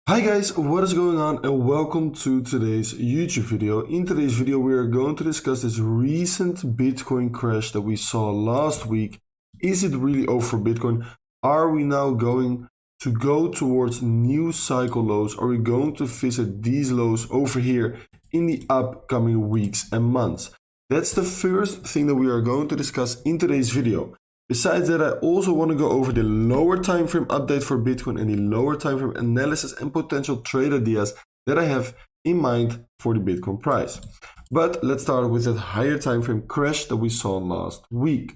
Hi guys, what is going on and welcome to today's YouTube video. In today's video we are going to discuss this recent Bitcoin crash that we saw last week. Is it really over for Bitcoin? Are we now going to go towards new cycle lows? Are we going to visit these lows over here in the upcoming weeks and months? That's the first thing that we are going to discuss in today's video. Besides that, I also want to go over the lower time frame update for Bitcoin and the lower time frame analysis and potential trade ideas that I have in mind for the Bitcoin price. But let's start with that higher time frame crash that we saw last week.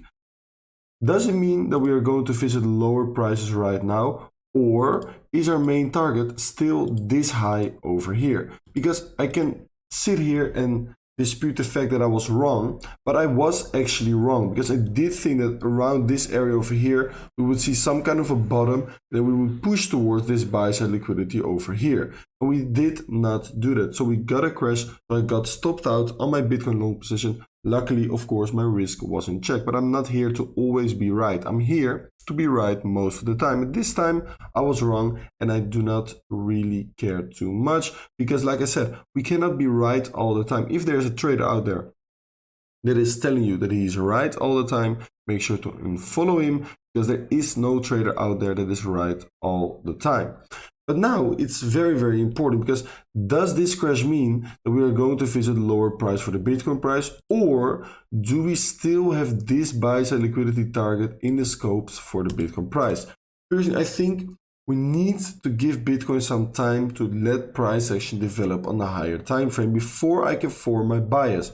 Does it mean that we are going to visit lower prices right now, or is our main target still this high over here? Because I can sit here and dispute the fact that I was wrong, but I was actually wrong because I did think that around this area over here we would see some kind of a bottom, then we would push towards this buy side liquidity over here, and we did not do that. So we got a crash, so I got stopped out on my Bitcoin long position. Luckily, of course, my risk was in check, but I'm not here to always be right. I'm here to be right most of the time. And this time I was wrong, and I do not really care too much because, like I said, we cannot be right all the time. If there's a trader out there that is telling you that he's right all the time, make sure to unfollow him, because there is no trader out there that is right all the time. But now it's very, very important, because does this crash mean that we are going to visit lower price for the Bitcoin price, or do we still have this buy side liquidity target in the scopes for the Bitcoin price? Personally, I think we need to give Bitcoin some time to let price action develop on a higher time frame before I can form my bias.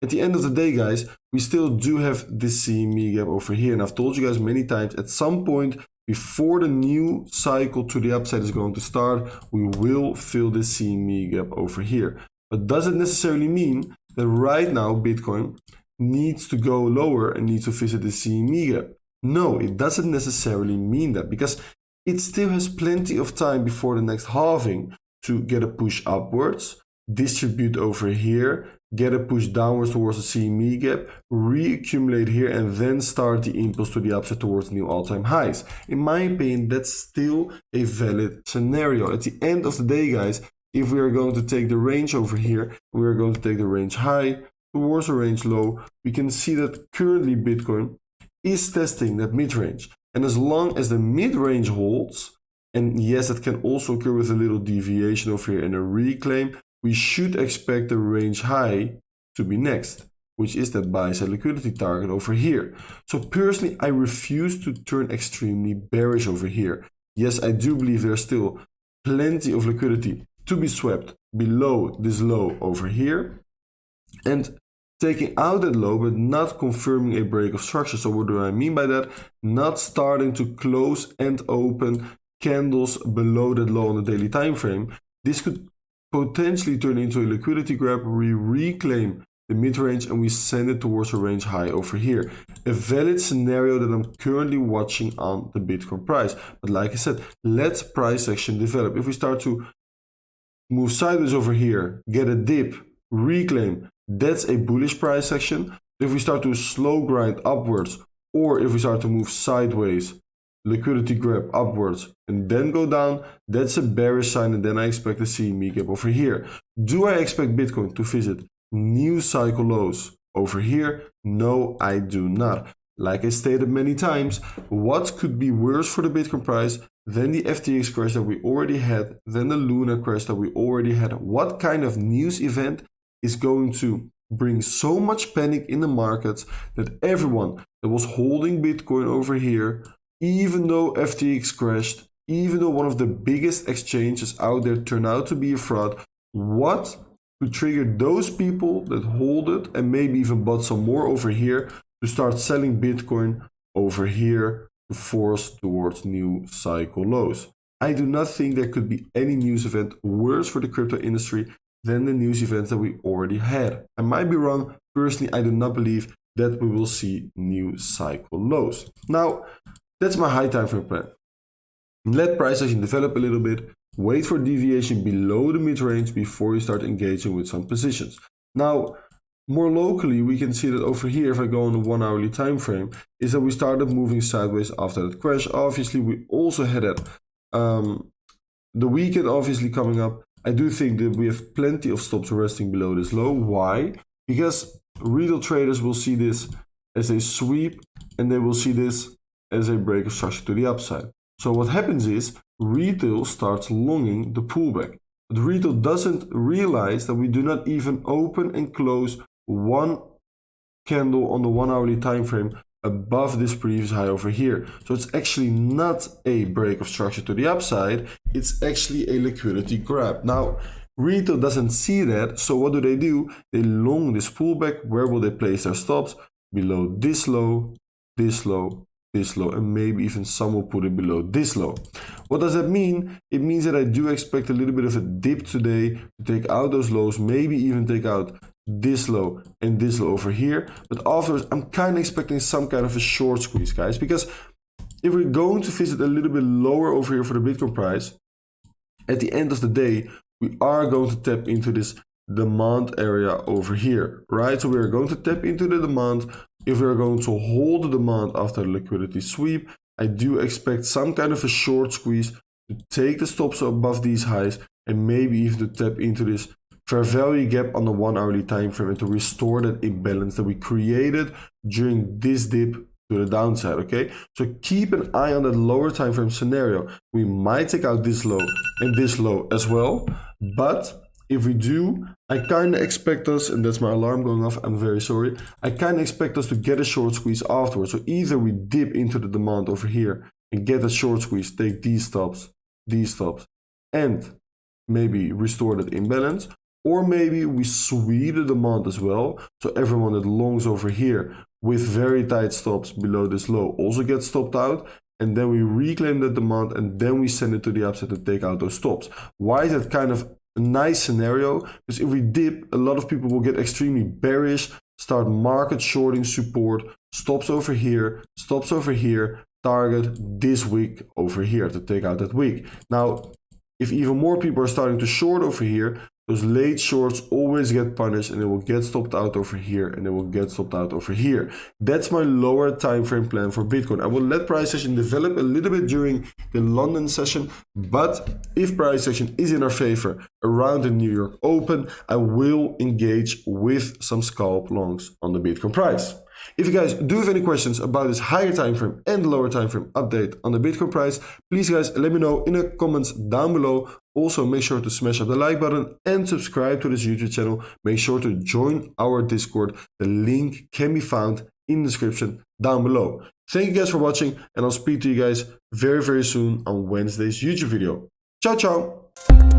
At the end of the day, guys, we still do have this CME gap over here. And I've told you guys many times, at some point before the new cycle to the upside is going to start, we will fill this CME gap over here. But does it necessarily mean that right now Bitcoin needs to go lower and needs to visit the CME gap? No, it doesn't necessarily mean that, because it still has plenty of time before the next halving to get a push upwards, distribute over here, get a push downwards towards the CME gap, reaccumulate here, and then start the impulse to the upside towards new all-time highs. In my opinion, that's still a valid scenario. At the end of the day, guys, if we are going to take the range over here, we are going to take the range high towards the range low, we can see that currently Bitcoin is testing that mid-range. And as long as the mid-range holds, and yes, that can also occur with a little deviation over here and a reclaim, we should expect the range high to be next, which is that buy side liquidity target over here. So personally, I refuse to turn extremely bearish over here. Yes, I do believe there's still plenty of liquidity to be swept below this low over here, and taking out that low but not confirming a break of structure. So what do I mean by that? Not starting to close and open candles below that low on the daily time frame. This could potentially turn into a liquidity grab. We reclaim the mid-range and we send it towards a range high over here. A valid scenario that I'm currently watching on the Bitcoin price. But like I said, let price action develop. If we start to move sideways over here, get a dip, reclaim, that's a bullish price action. If we start to slow grind upwards, or if we start to move sideways, liquidity grab upwards and then go down, that's a bearish sign, and then I expect to see CME gap over here. Do I expect Bitcoin to visit new cycle lows over here? No, I do not. Like I stated many times, what could be worse for the Bitcoin price than the FTX crash that we already had, than the Luna crash that we already had? What kind of news event is going to bring so much panic in the markets that everyone that was holding Bitcoin over here, even though FTX crashed, even though one of the biggest exchanges out there turned out to be a fraud, what could trigger those people that hold it and maybe even bought some more over here to start selling Bitcoin over here to force towards new cycle lows? I do not think there could be any news event worse for the crypto industry than the news events that we already had. I might be wrong. Personally, I do not believe that we will see new cycle lows. Now, that's my high time frame plan. Let price action develop a little bit. Wait for deviation below the mid-range before you start engaging with some positions. Now, more locally, we can see that over here, if I go on the 1 hourly time frame, is that we started moving sideways after that crash. Obviously, we also had that the weekend obviously coming up, I do think that we have plenty of stops resting below this low. Why? Because retail traders will see this as a sweep and they will see this as a break of structure to the upside. So what happens is retail starts longing the pullback. But retail doesn't realize that we do not even open and close one candle on the 1 hourly time frame above this previous high over here. So it's actually not a break of structure to the upside, it's actually a liquidity grab. Now, retail doesn't see that, so what do? They long this pullback. Where will they place their stops? Below this low, this low, this low, and maybe even some will put it below this low. What does that mean? It means that I do expect a little bit of a dip today to take out those lows, maybe even take out this low and this low over here. But afterwards, I'm kind of expecting some kind of a short squeeze, guys, because if we're going to visit a little bit lower over here for the Bitcoin price, at the end of the day, we are going to tap into this demand area over here, right? So we're going to tap into the demand. If we're going to hold the demand after the liquidity sweep, I do expect some kind of a short squeeze to take the stops above these highs and maybe even to tap into this fair value gap on the 1 hourly time frame and to restore that imbalance that we created during this dip to the downside. Okay, so keep an eye on that lower time frame scenario. We might take out this low and this low as well, but if we do, I kind of expect us, and that's my alarm going off, I'm very sorry, I kind of expect us to get a short squeeze afterwards. So either we dip into the demand over here and get a short squeeze, take these stops, and maybe restore that imbalance, or maybe we sweep the demand as well. So everyone that longs over here with very tight stops below this low also gets stopped out. And then we reclaim that demand and then we send it to the upside to take out those stops. Why is that kind of a nice scenario? Because if we dip, a lot of people will get extremely bearish, start market shorting support, stops over here, target this wick over here to take out that wick. Now, if even more people are starting to short over here, those late shorts always get punished and they will get stopped out over here and they will get stopped out over here. That's my lower time frame plan for Bitcoin. I will let price action develop a little bit during the London session, but if price action is in our favor around the New York Open, I will engage with some scalp longs on the Bitcoin price. If you guys do have any questions about this higher time frame and lower time frame update on the Bitcoin price, please guys let me know in the comments down below. Also make sure to smash up the like button and subscribe to this YouTube channel. Make sure to join our Discord. The link can be found in the description down below. Thank you guys for watching and I'll speak to you guys very soon on Wednesday's YouTube video. Ciao, ciao!